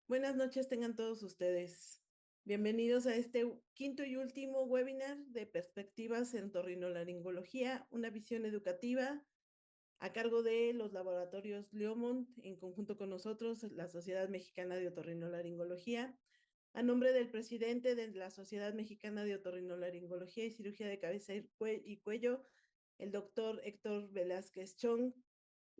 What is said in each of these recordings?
Buenas noches tengan todos ustedes. Bienvenidos a este quinto y último webinar de Perspectivas en Otorrinolaringología, una visión educativa a cargo de los laboratorios Leomont, en conjunto con nosotros, la Sociedad Mexicana de Otorrinolaringología, a nombre del presidente de la Sociedad Mexicana de Otorrinolaringología y Cirugía de Cabeza y Cuello, el doctor Héctor Velázquez Chong,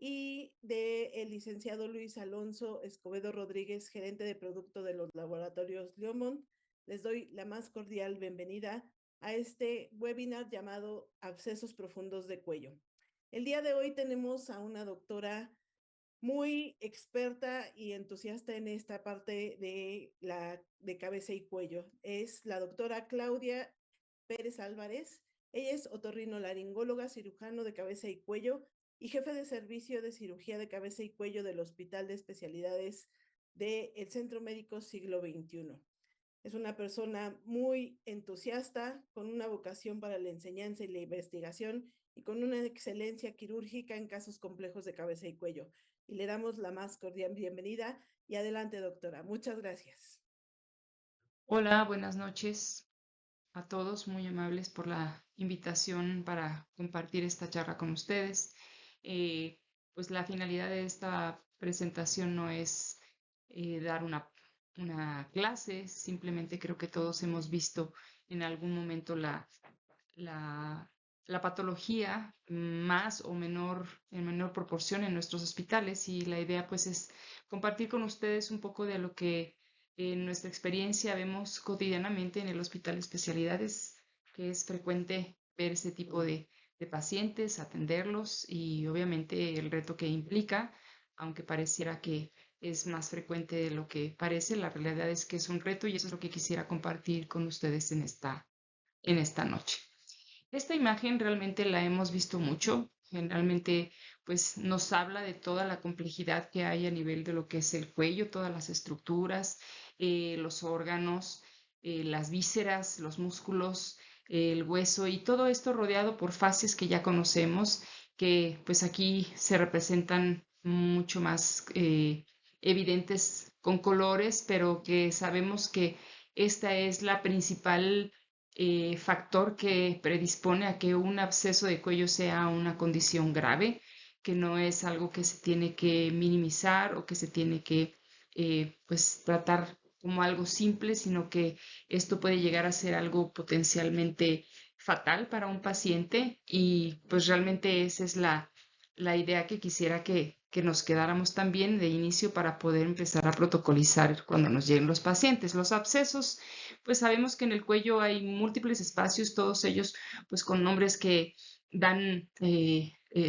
y del licenciado Luis Alonso Escobedo Rodríguez, gerente de producto de los laboratorios Leomont. Les doy la más cordial bienvenida a este webinar llamado Abscesos Profundos de Cuello. El día de hoy tenemos a una doctora muy experta y entusiasta en esta parte de cabeza y cuello. Es la doctora Claudia Pérez Álvarez. Ella es otorrinolaringóloga, cirujano de cabeza y cuello y jefe de servicio de cirugía de cabeza y cuello del Hospital de Especialidades del Centro Médico Siglo XXI. Es una persona muy entusiasta, con una vocación para la enseñanza y la investigación y con una excelencia quirúrgica en casos complejos de cabeza y cuello. Y le damos la más cordial bienvenida. Y adelante, doctora. Muchas gracias. Hola, buenas noches a todos, muy amables por la invitación para compartir esta charla con ustedes. Pues la finalidad de esta presentación no es dar una clase, simplemente creo que todos hemos visto en algún momento la, la patología más o en menor proporción en nuestros hospitales, y la idea pues es compartir con ustedes un poco de lo que en nuestra experiencia vemos cotidianamente en el Hospital de Especialidades, que es frecuente ver este tipo de pacientes, atenderlos y obviamente el reto que implica, aunque pareciera que es más frecuente de lo que parece, la realidad es que es un reto y eso es lo que quisiera compartir con ustedes en esta noche. Esta imagen realmente la hemos visto mucho. Generalmente, pues nos habla de toda la complejidad que hay a nivel de lo que es el cuello, todas las estructuras, los órganos, las vísceras, los músculos, el hueso y todo esto rodeado por fases que ya conocemos, que pues aquí se representan mucho más evidentes con colores, pero que sabemos que esta es la principal factor que predispone a que un absceso de cuello sea una condición grave, que no es algo que se tiene que minimizar o que se tiene que pues tratar como algo simple, sino que esto puede llegar a ser algo potencialmente fatal para un paciente, y pues realmente esa es la idea que quisiera que nos quedáramos también de inicio para poder empezar a protocolizar cuando nos lleguen los pacientes. Los abscesos, pues sabemos que en el cuello hay múltiples espacios, todos ellos pues con nombres que dan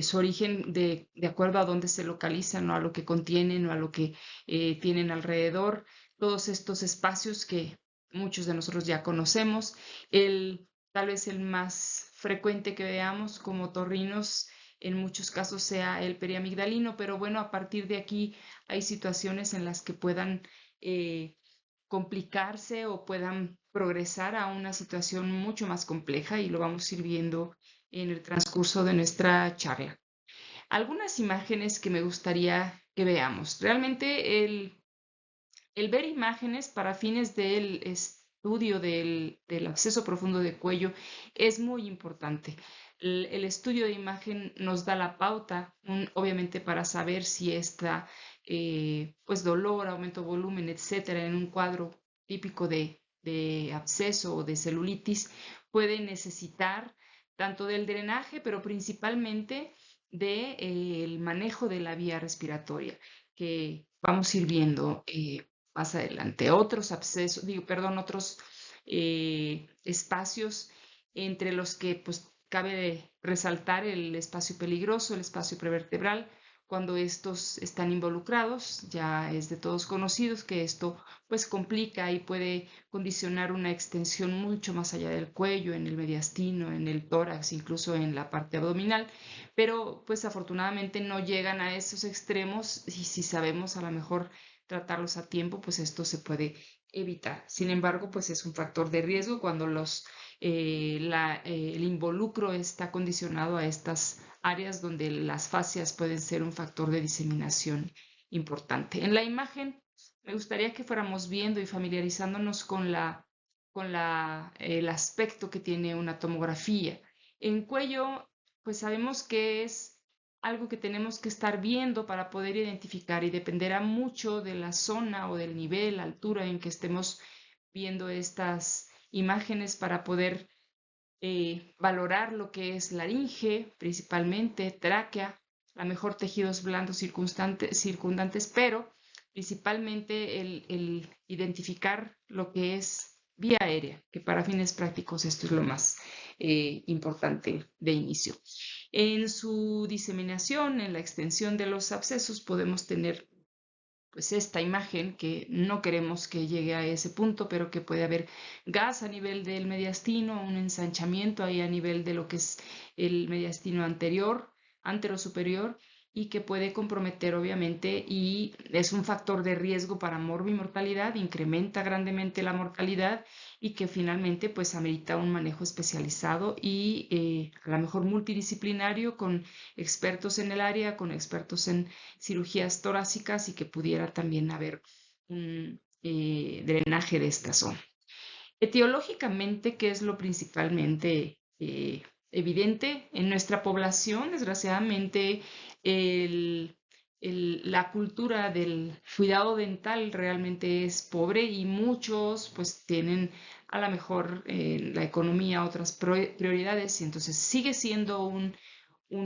su origen de acuerdo a dónde se localizan o a lo que contienen o a lo que tienen alrededor. Todos estos espacios que muchos de nosotros ya conocemos. Tal vez el más frecuente que veamos como torrinos en muchos casos sea el periamigdalino, pero bueno, a partir de aquí hay situaciones en las que puedan complicarse o puedan progresar a una situación mucho más compleja, y lo vamos a ir viendo en el transcurso de nuestra charla. Algunas imágenes que me gustaría que veamos. Realmente el ver imágenes para fines del estudio del absceso profundo de cuello es muy importante. El estudio de imagen nos da la pauta, obviamente, para saber si está pues dolor, aumento de volumen, etcétera, en un cuadro típico de absceso o de celulitis, puede necesitar tanto del drenaje, pero principalmente del manejo de la vía respiratoria, que vamos a ir viendo más adelante. Otros abscesos, otros espacios entre los que pues cabe resaltar el espacio peligroso, el espacio prevertebral. Cuando estos están involucrados, ya es de todos conocidos que esto pues complica y puede condicionar una extensión mucho más allá del cuello, en el mediastino, en el tórax, incluso en la parte abdominal, pero pues afortunadamente no llegan a esos extremos, y si sabemos a lo mejor tratarlos a tiempo, pues esto se puede evitar. Sin embargo, pues es un factor de riesgo cuando el involucro está condicionado a estas áreas donde las fascias pueden ser un factor de diseminación importante. En la imagen me gustaría que fuéramos viendo y familiarizándonos con el aspecto que tiene una tomografía. En cuello, pues sabemos que es algo que tenemos que estar viendo para poder identificar y dependerá mucho de la zona o del nivel, altura en que estemos viendo estas imágenes para poder valorar lo que es laringe, principalmente tráquea, a lo mejor tejidos blandos circundantes, pero principalmente el identificar lo que es vía aérea, que para fines prácticos esto es lo más importante de inicio. En su diseminación, en la extensión de los abscesos, podemos tener pues esta imagen que no queremos que llegue a ese punto, pero que puede haber gas a nivel del mediastino, un ensanchamiento ahí a nivel de lo que es el mediastino antero-superior, y que puede comprometer obviamente y es un factor de riesgo para morbimortalidad, incrementa grandemente la mortalidad y que finalmente pues amerita un manejo especializado y a lo mejor multidisciplinario con expertos en el área, con expertos en cirugías torácicas y que pudiera también haber un drenaje de esta zona. Etiológicamente, ¿qué es lo principalmente evidente en nuestra población? Desgraciadamente, la cultura del cuidado dental realmente es pobre y muchos pues tienen a lo mejor la economía otras prioridades y entonces sigue siendo un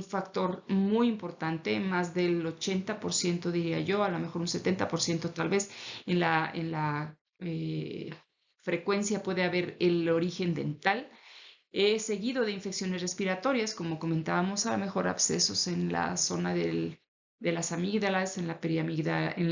factor muy importante, más del 80% diría yo, a lo mejor un 70% tal vez en la frecuencia puede haber el origen dental, seguido de infecciones respiratorias, como comentábamos, a lo mejor abscesos en la zona de las amígdalas, en la periamígdala, en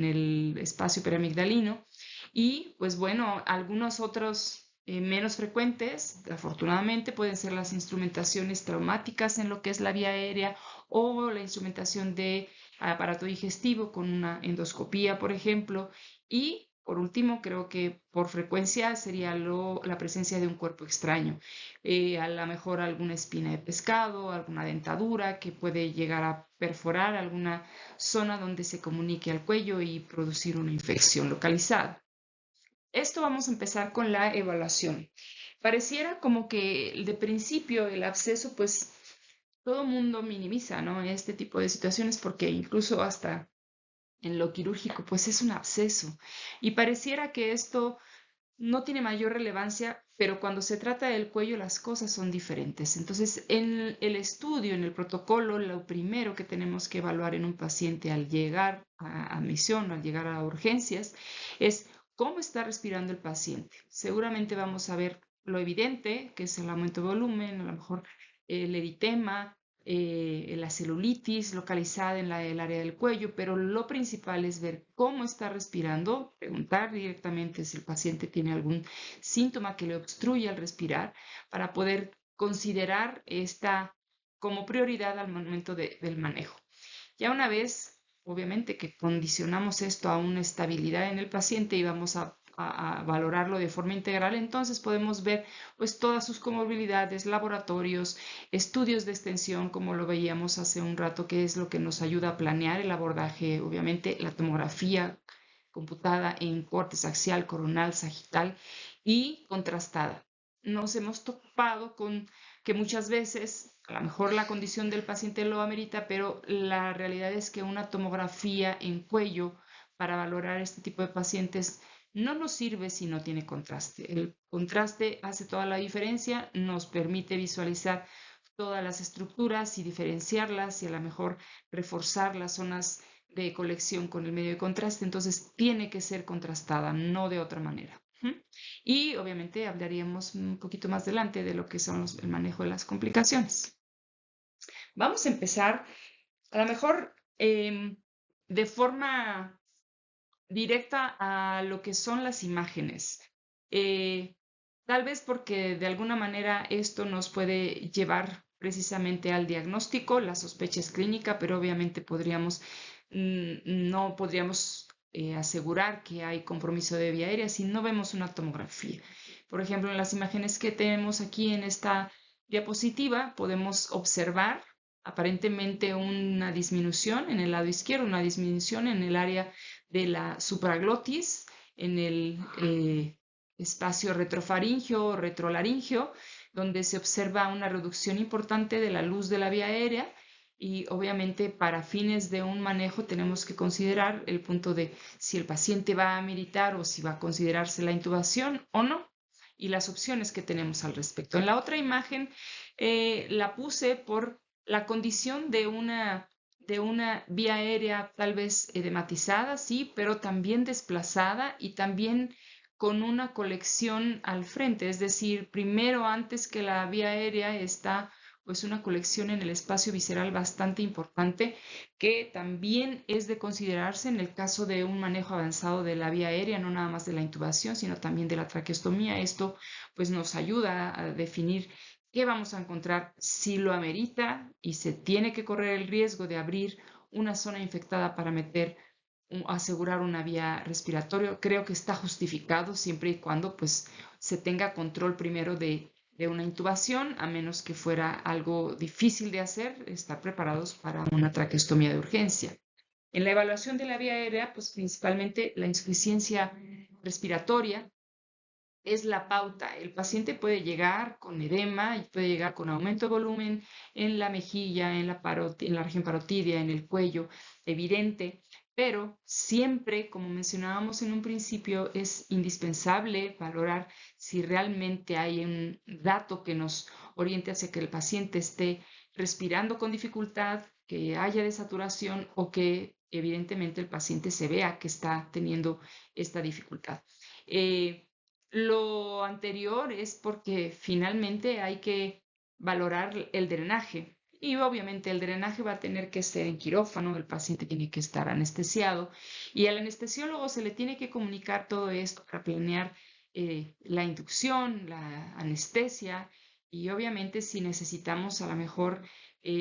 el espacio periamigdalino, y pues bueno, algunos otros menos frecuentes, afortunadamente, pueden ser las instrumentaciones traumáticas en lo que es la vía aérea o la instrumentación de aparato digestivo con una endoscopía, por ejemplo, y por último, creo que por frecuencia sería la presencia de un cuerpo extraño, a lo mejor alguna espina de pescado, alguna dentadura que puede llegar a perforar alguna zona donde se comunique al cuello y producir una infección localizada. Esto vamos a empezar con la evaluación. Pareciera como que de principio el absceso, pues todo mundo minimiza, ¿no? Este tipo de situaciones porque incluso hasta en lo quirúrgico, pues es un absceso. Y pareciera que esto no tiene mayor relevancia, pero cuando se trata del cuello las cosas son diferentes. Entonces, en el estudio, en el protocolo, lo primero que tenemos que evaluar en un paciente al llegar a admisión, al llegar a urgencias, es cómo está respirando el paciente. Seguramente vamos a ver lo evidente, que es el aumento de volumen, a lo mejor el eritema, la celulitis localizada en el área del cuello, pero lo principal es ver cómo está respirando, preguntar directamente si el paciente tiene algún síntoma que le obstruya al respirar para poder considerar esta como prioridad al momento del manejo. Ya una vez, obviamente, que condicionamos esto a una estabilidad en el paciente y vamos a valorarlo de forma integral, entonces podemos ver pues todas sus comorbilidades, laboratorios, estudios de extensión, como lo veíamos hace un rato, que es lo que nos ayuda a planear el abordaje, obviamente la tomografía computada en cortes axial, coronal, sagital y contrastada. Nos hemos topado con que muchas veces a lo mejor la condición del paciente lo amerita, pero la realidad es que una tomografía en cuello para valorar este tipo de pacientes no nos sirve si no tiene contraste. El contraste hace toda la diferencia, nos permite visualizar todas las estructuras y diferenciarlas y a lo mejor reforzar las zonas de colección con el medio de contraste. Entonces tiene que ser contrastada, no de otra manera. Y obviamente hablaríamos un poquito más adelante de lo que son el manejo de las complicaciones. Vamos a empezar a lo mejor de forma directa a lo que son las imágenes. Tal vez porque de alguna manera esto nos puede llevar precisamente al diagnóstico, la sospecha es clínica, pero obviamente no podríamos asegurar que hay compromiso de vía aérea si no vemos una tomografía. Por ejemplo, en las imágenes que tenemos aquí en esta diapositiva podemos observar aparentemente una disminución en el lado izquierdo, una disminución en el área de la supraglotis, en el espacio retrofaringeo o retrolaringeo, donde se observa una reducción importante de la luz de la vía aérea. Y obviamente para fines de un manejo tenemos que considerar el punto de si el paciente va a meditar o si va a considerarse la intubación o no, y las opciones que tenemos al respecto. En la otra imagen la puse por la condición de una vía aérea tal vez edematizada, sí, pero también desplazada y también con una colección al frente, es decir, primero antes que la vía aérea está pues una colección en el espacio visceral bastante importante que también es de considerarse en el caso de un manejo avanzado de la vía aérea, no nada más de la intubación, sino también de la traqueostomía. Esto pues nos ayuda a definir qué vamos a encontrar si lo amerita y se tiene que correr el riesgo de abrir una zona infectada para asegurar una vía respiratoria. Creo que está justificado siempre y cuando pues se tenga control primero de una intubación, a menos que fuera algo difícil de hacer, estar preparados para una traqueostomía de urgencia. En la evaluación de la vía aérea, pues principalmente la insuficiencia respiratoria es la pauta. El paciente puede llegar con edema y puede llegar con aumento de volumen en la mejilla, en la región parotidia, en el cuello, evidente, pero siempre, como mencionábamos en un principio, es indispensable valorar si realmente hay un dato que nos oriente hacia que el paciente esté respirando con dificultad, que haya desaturación o que evidentemente el paciente se vea que está teniendo esta dificultad. Lo anterior es porque finalmente hay que valorar el drenaje y obviamente el drenaje va a tener que ser en quirófano, el paciente tiene que estar anestesiado y al anestesiólogo se le tiene que comunicar todo esto para planear la inducción, la anestesia y obviamente si necesitamos a lo mejor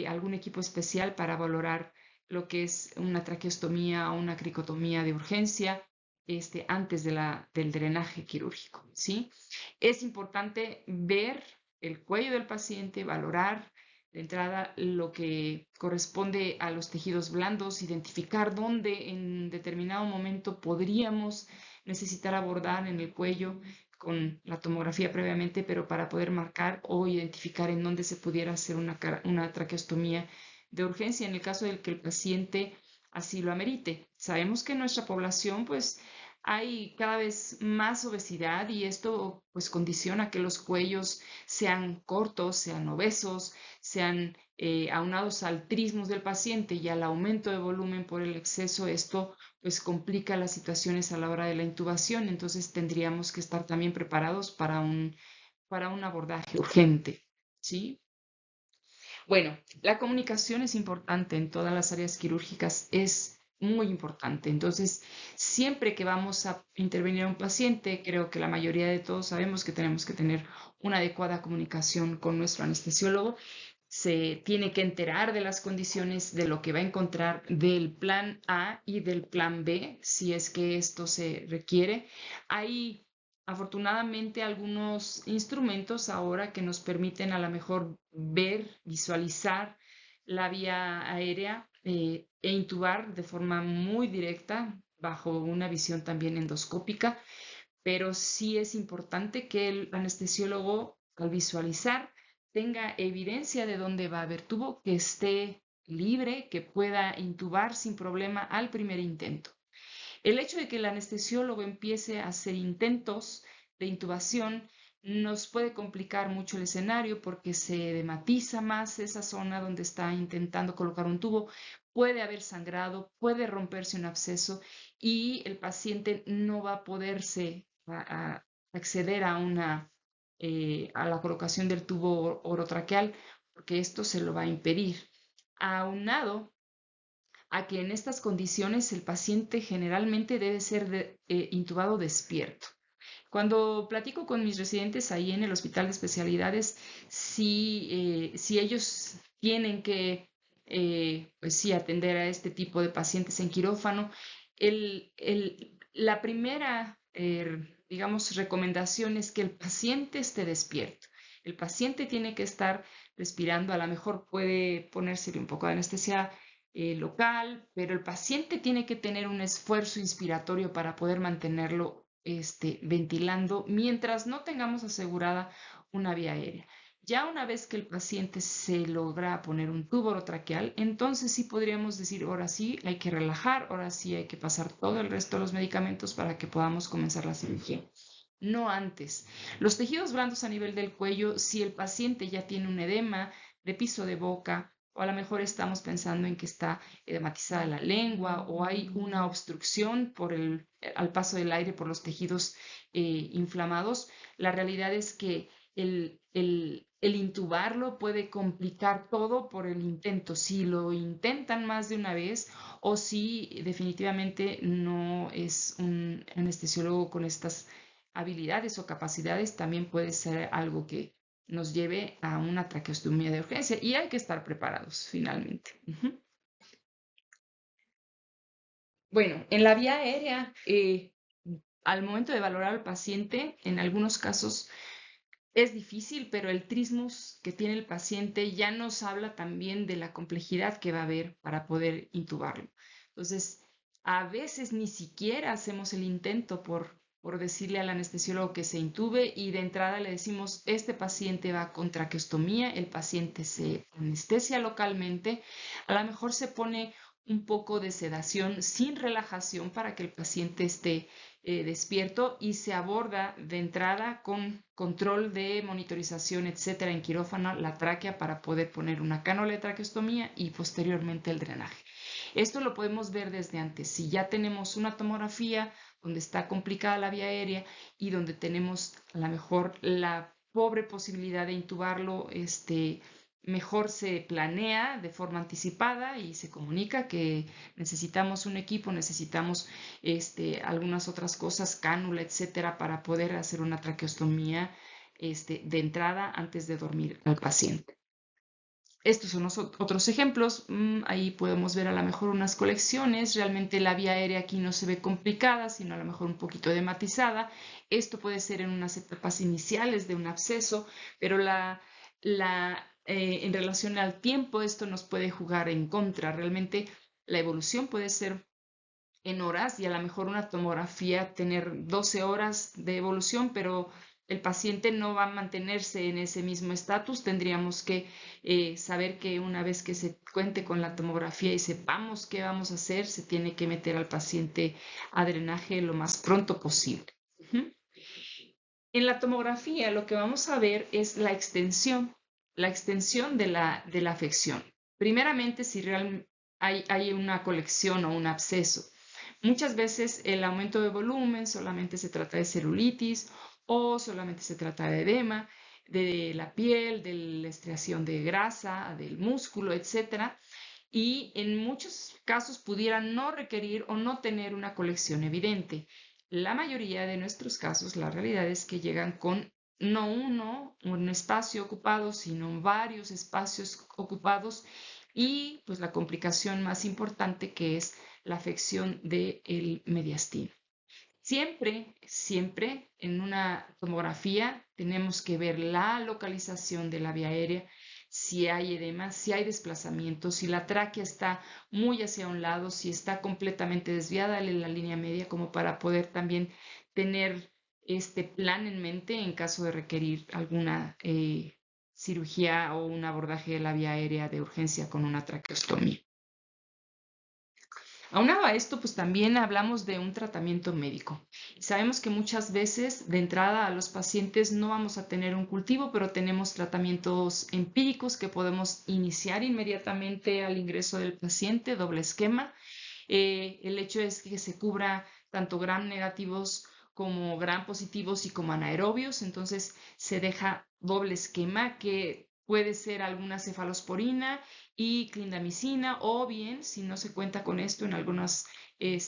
algún equipo especial para valorar lo que es una traqueostomía o una cricotomía de urgencia antes del drenaje quirúrgico, ¿sí? Es importante ver el cuello del paciente, valorar de entrada lo que corresponde a los tejidos blandos, identificar dónde en determinado momento podríamos necesitar abordar en el cuello con la tomografía previamente, pero para poder marcar o identificar en dónde se pudiera hacer una traqueostomía de urgencia en el caso del que el paciente así lo amerite. Sabemos que en nuestra población pues hay cada vez más obesidad y esto pues condiciona que los cuellos sean cortos, sean obesos, sean aunados al trismus del paciente y al aumento de volumen por el exceso. Esto pues complica las situaciones a la hora de la intubación, entonces tendríamos que estar también preparados para un abordaje urgente, ¿sí? Bueno, la comunicación es importante en todas las áreas quirúrgicas, es muy importante. Entonces, siempre que vamos a intervenir a un paciente, creo que la mayoría de todos sabemos que tenemos que tener una adecuada comunicación con nuestro anestesiólogo. Se tiene que enterar de las condiciones de lo que va a encontrar del plan A y del plan B, si es que esto se requiere. Hay afortunadamente algunos instrumentos ahora que nos permiten a lo mejor ver, visualizar la vía aérea e intubar de forma muy directa bajo una visión también endoscópica, pero sí es importante que el anestesiólogo al visualizar tenga evidencia de dónde va a haber tubo, que esté libre, que pueda intubar sin problema al primer intento. El hecho de que el anestesiólogo empiece a hacer intentos de intubación nos puede complicar mucho el escenario porque se edematiza más esa zona donde está intentando colocar un tubo. Puede haber sangrado, puede romperse un absceso y el paciente no va a poderse acceder a la colocación del tubo orotraqueal porque esto se lo va a impedir. Aunado a que en estas condiciones el paciente generalmente debe ser intubado despierto. Cuando platico con mis residentes ahí en el hospital de especialidades, si ellos tienen que pues sí, atender a este tipo de pacientes en quirófano, la primera, digamos, recomendación es que el paciente esté despierto. El paciente tiene que estar respirando, a lo mejor puede ponérsele un poco de anestesia local, pero el paciente tiene que tener un esfuerzo inspiratorio para poder mantenerlo ventilando mientras no tengamos asegurada una vía aérea. Ya una vez que el paciente se logra poner un tubo orotraqueal, entonces sí podríamos decir, ahora sí hay que relajar, ahora sí hay que pasar todo el resto de los medicamentos para que podamos comenzar la cirugía. No antes. Los tejidos blandos a nivel del cuello, si el paciente ya tiene un edema de piso de boca, o a lo mejor estamos pensando en que está edematizada la lengua o hay una obstrucción al paso del aire por los tejidos inflamados, la realidad es que el intubarlo puede complicar todo por el intento. Si lo intentan más de una vez o si definitivamente no es un anestesiólogo con estas habilidades o capacidades, también puede ser algo que nos lleve a una traqueostomía de urgencia y hay que estar preparados finalmente. Bueno, en la vía aérea, al momento de valorar al paciente, en algunos casos es difícil, pero el trismus que tiene el paciente ya nos habla también de la complejidad que va a haber para poder intubarlo. Entonces, a veces ni siquiera hacemos el intento por decirle al anestesiólogo que se intube y de entrada le decimos, este paciente va con traqueostomía, el paciente se anestesia localmente, a lo mejor se pone un poco de sedación sin relajación para que el paciente esté despierto y se aborda de entrada con control de monitorización, etcétera, en quirófano, la tráquea para poder poner una cánula de traqueostomía y posteriormente el drenaje. Esto lo podemos ver desde antes. Si ya tenemos una tomografía donde está complicada la vía aérea y donde tenemos a lo mejor la pobre posibilidad de intubarlo, mejor se planea de forma anticipada y se comunica que necesitamos un equipo, necesitamos algunas otras cosas, cánula, etcétera, para poder hacer una traqueostomía de entrada antes de dormir al paciente. Estos son otros ejemplos. Ahí podemos ver a lo mejor unas colecciones. Realmente la vía aérea aquí no se ve complicada, sino a lo mejor un poquito edematizada. Esto puede ser en unas etapas iniciales de un absceso, pero en relación al tiempo, esto nos puede jugar en contra. Realmente la evolución puede ser en horas y a lo mejor una tomografía tener 12 horas de evolución, pero el paciente no va a mantenerse en ese mismo estatus. Tendríamos que saber que una vez que se cuente con la tomografía y sepamos qué vamos a hacer, se tiene que meter al paciente a drenaje lo más pronto posible. En la tomografía lo que vamos a ver es la extensión de la afección. Primeramente, si realmente hay una colección o un absceso. Muchas veces el aumento de volumen solamente se trata de celulitis o solamente se trata de edema, de la piel, de la estriación de grasa, del músculo, etc. Y en muchos casos pudiera no requerir o no tener una colección evidente. La mayoría de nuestros casos, la realidad es que llegan con no un espacio ocupado, sino varios espacios ocupados y pues la complicación más importante que es la afección del mediastino. Siempre en una tomografía tenemos que ver la localización de la vía aérea, si hay edema, si hay desplazamiento, si la tráquea está muy hacia un lado, si está completamente desviada en la línea media, como para poder también tener este plan en mente en caso de requerir alguna cirugía o un abordaje de la vía aérea de urgencia con una traqueostomía. Aunado a esto, pues también hablamos de un tratamiento médico. Sabemos que muchas veces de entrada a los pacientes no vamos a tener un cultivo, pero tenemos tratamientos empíricos que podemos iniciar inmediatamente al ingreso del paciente, doble esquema. El hecho es que se cubra tanto gram negativos como gram positivos y como anaerobios, entonces se deja doble esquema que puede ser alguna cefalosporina y clindamicina o bien, si no se cuenta con esto, en algunas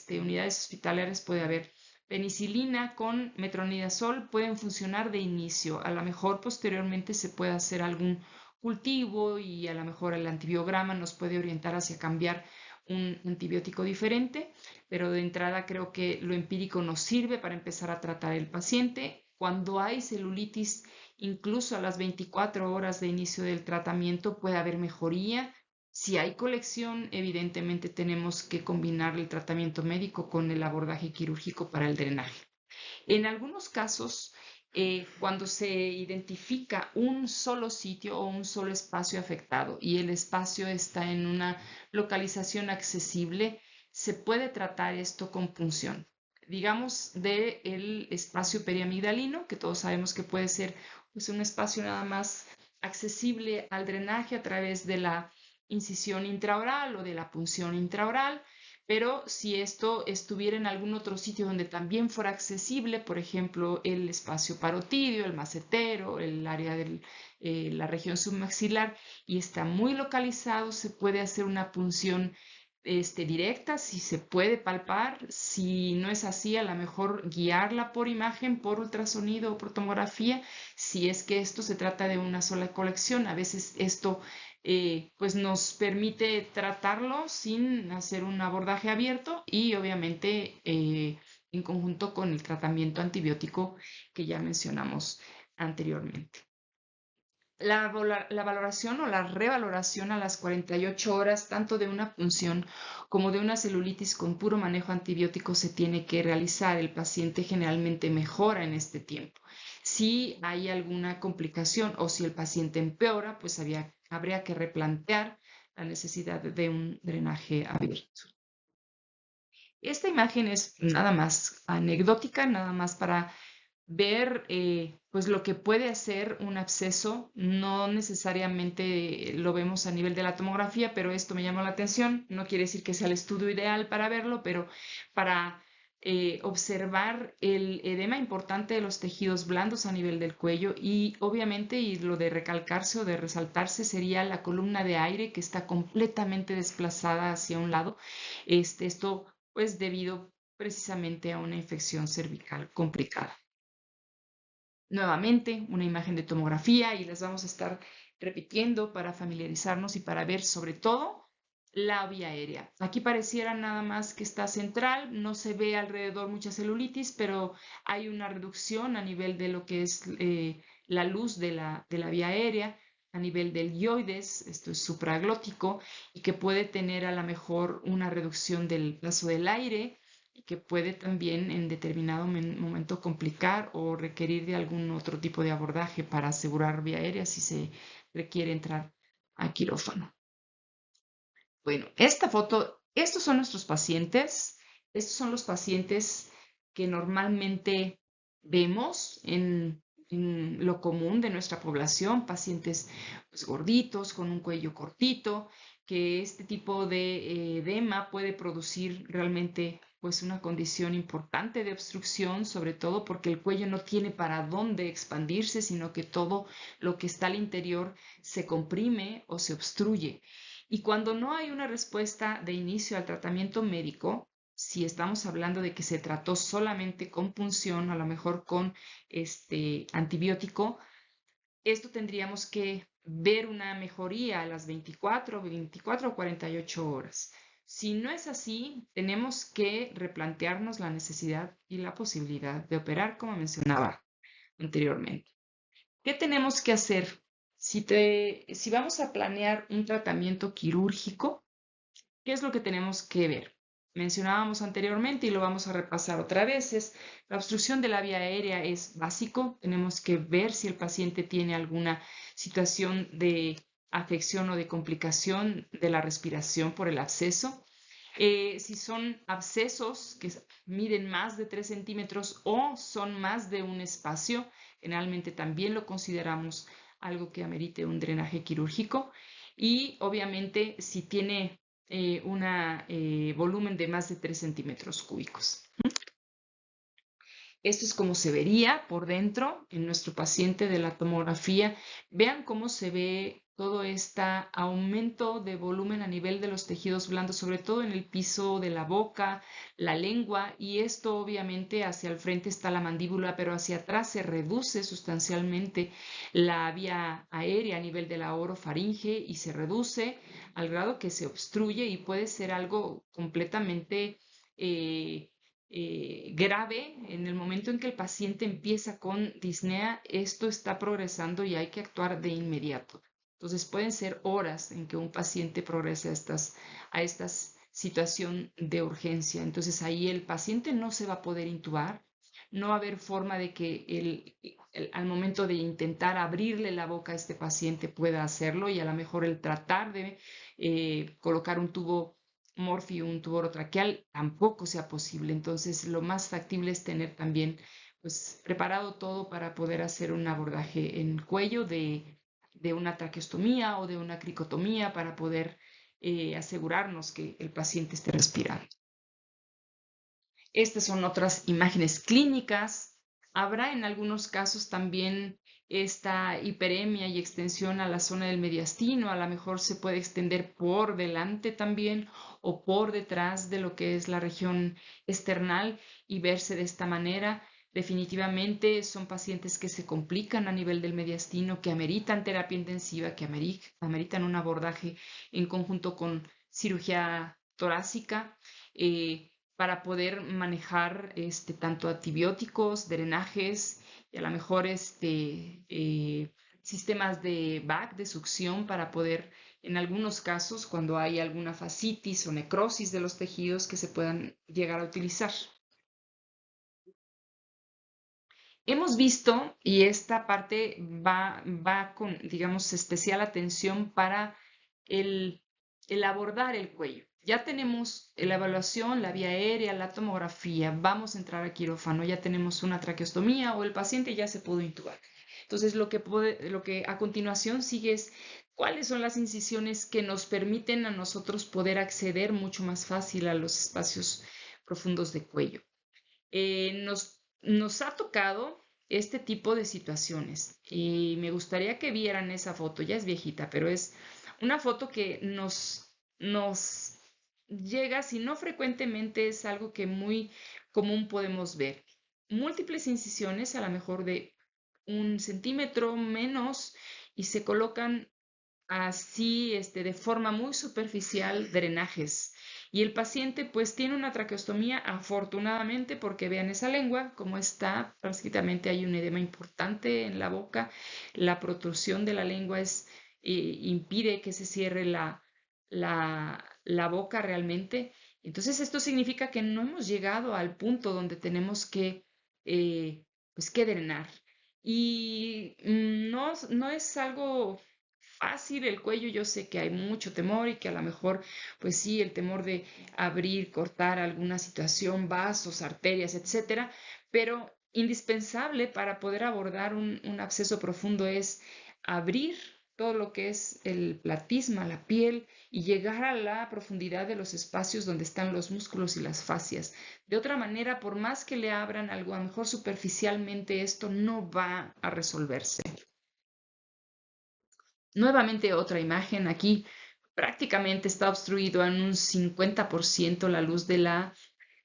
unidades hospitalarias puede haber penicilina con metronidazol, pueden funcionar de inicio. A lo mejor posteriormente se puede hacer algún cultivo y a lo mejor el antibiograma nos puede orientar hacia cambiar un antibiótico diferente, pero de entrada creo que lo empírico nos sirve para empezar a tratar el paciente. Cuando hay celulitis incluso a las 24 horas de inicio del tratamiento puede haber mejoría. Si hay colección, evidentemente tenemos que combinar el tratamiento médico con el abordaje quirúrgico para el drenaje. En algunos casos, cuando se identifica un solo sitio o un solo espacio afectado y el espacio está en una localización accesible, se puede tratar esto con punción. Digamos, del espacio periamigdalino, que todos sabemos que puede ser pues, un espacio nada más accesible al drenaje a través de la incisión intraoral o de la punción intraoral, pero si esto estuviera en algún otro sitio donde también fuera accesible, por ejemplo, el espacio parotidio, el macetero, el área de la región submaxilar, y está muy localizado, se puede hacer una punción directa, si se puede palpar. Si no es así, a lo mejor guiarla por imagen, por ultrasonido o por tomografía, si es que esto se trata de una sola colección. A veces esto pues nos permite tratarlo sin hacer un abordaje abierto y obviamente en conjunto con el tratamiento antibiótico que ya mencionamos anteriormente. La valoración o la revaloración a las 48 horas, tanto de una punción como de una celulitis con puro manejo antibiótico, se tiene que realizar. El paciente generalmente mejora en este tiempo. Si hay alguna complicación o si el paciente empeora, pues habría que replantear la necesidad de un drenaje abierto. Esta imagen es nada más anecdótica, nada más para ver pues lo que puede hacer un absceso. No necesariamente lo vemos a nivel de la tomografía, pero esto me llamó la atención. No quiere decir que sea el estudio ideal para verlo, pero para observar el edema importante de los tejidos blandos a nivel del cuello y obviamente, y lo de recalcarse o de resaltarse sería la columna de aire que está completamente desplazada hacia un lado. Esto pues debido precisamente a una infección cervical complicada. Nuevamente, una imagen de tomografía y las vamos a estar repitiendo para familiarizarnos y para ver sobre todo la vía aérea. Aquí pareciera nada más que está central, no se ve alrededor mucha celulitis, pero hay una reducción a nivel de lo que es la luz de la vía aérea, a nivel del guioides, esto es supraglótico, y que puede tener a lo mejor una reducción del paso del aire, que puede también en determinado momento complicar o requerir de algún otro tipo de abordaje para asegurar vía aérea si se requiere entrar a quirófano. Bueno, esta foto, estos son nuestros pacientes. Estos son los pacientes que normalmente vemos en lo común de nuestra población, pacientes pues, gorditos, con un cuello cortito, que este tipo de edema puede producir realmente pues una condición importante de obstrucción, sobre todo porque el cuello no tiene para dónde expandirse, sino que todo lo que está al interior se comprime o se obstruye. Y cuando no hay una respuesta de inicio al tratamiento médico, si estamos hablando de que se trató solamente con punción, a lo mejor con antibiótico, esto tendríamos que ver una mejoría a las 24 o 48 horas. Si no es así, tenemos que replantearnos la necesidad y la posibilidad de operar, como mencionaba anteriormente. ¿Qué tenemos que hacer? Si vamos a planear un tratamiento quirúrgico, ¿qué es lo que tenemos que ver? Mencionábamos anteriormente y lo vamos a repasar otra vez, la obstrucción de la vía aérea es básico. Tenemos que ver si el paciente tiene alguna situación de afección o de complicación de la respiración por el absceso. Si son abscesos que miden más de 3 centímetros o son más de un espacio, generalmente también lo consideramos algo que amerite un drenaje quirúrgico. Y obviamente si tiene un volumen de más de 3 centímetros cúbicos. Esto es como se vería por dentro en nuestro paciente de la tomografía. Vean cómo se ve todo este aumento de volumen a nivel de los tejidos blandos, sobre todo en el piso de la boca, la lengua, y esto obviamente hacia el frente está la mandíbula, pero hacia atrás se reduce sustancialmente la vía aérea a nivel de la orofaringe y se reduce al grado que se obstruye y puede ser algo completamente grave, en el momento en que el paciente empieza con disnea, esto está progresando y hay que actuar de inmediato. Entonces pueden ser horas en que un paciente progrese a estas situación de urgencia. Entonces ahí el paciente no se va a poder intubar, no va a haber forma de que al momento de intentar abrirle la boca a este paciente pueda hacerlo, y a lo mejor el tratar de colocar un tubo morfio, un tubo orotraqueal, tampoco sea posible. Entonces, lo más factible es tener también pues preparado todo para poder hacer un abordaje en cuello de una traqueostomía o de una cricotomía para poder asegurarnos que el paciente esté respirando. Estas son otras imágenes clínicas. Habrá en algunos casos también esta hiperemia y extensión a la zona del mediastino. A lo mejor se puede extender por delante también o por detrás de lo que es la región esternal y verse de esta manera. Definitivamente son pacientes que se complican a nivel del mediastino, que ameritan terapia intensiva, que ameritan un abordaje en conjunto con cirugía torácica. Para poder manejar tanto antibióticos, drenajes y a lo mejor sistemas de BAC, de succión, para poder, en algunos casos, cuando hay alguna fascitis o necrosis de los tejidos, que se puedan llegar a utilizar. Hemos visto, y esta parte va con, digamos, especial atención para el, el abordar el cuello. Ya tenemos la evaluación, la vía aérea, la tomografía, vamos a entrar a quirófano, ya tenemos una traqueostomía o el paciente ya se pudo intubar. Entonces, lo que a continuación sigue es cuáles son las incisiones que nos permiten a nosotros poder acceder mucho más fácil a los espacios profundos de cuello. Nos ha tocado este tipo de situaciones y me gustaría que vieran esa foto. Ya es viejita, pero es una foto que nos llega, si no frecuentemente, es algo que muy común podemos ver. Múltiples incisiones, a lo mejor de 1 centímetro menos, y se colocan así, de forma muy superficial, drenajes. Y el paciente pues tiene una traqueostomía, afortunadamente, porque vean esa lengua, cómo está, prácticamente hay un edema importante en la boca, la protrusión de la lengua impide que se cierre la boca realmente. Entonces esto significa que no hemos llegado al punto donde tenemos pues, que drenar. Y no es algo fácil el cuello. Yo sé que hay mucho temor y que a lo mejor, pues sí, el temor de abrir, cortar alguna situación, vasos, arterias, etcétera, pero indispensable para poder abordar un absceso profundo es abrir todo lo que es el platisma, la piel, y llegar a la profundidad de los espacios donde están los músculos y las fascias. De otra manera, por más que le abran algo, a lo mejor superficialmente, esto no va a resolverse. Nuevamente otra imagen. Aquí prácticamente está obstruido en un 50% la luz de la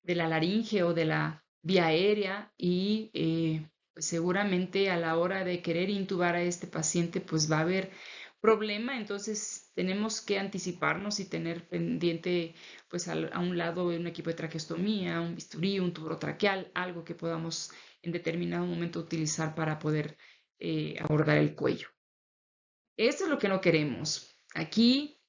laringe o de la vía aérea, y pues seguramente a la hora de querer intubar a este paciente pues va a haber problema. Entonces tenemos que anticiparnos y tener pendiente pues a un lado un equipo de traqueostomía, un bisturí, un tubo traqueal, algo que podamos en determinado momento utilizar para poder abordar el cuello. Esto es lo que no queremos. Aquí,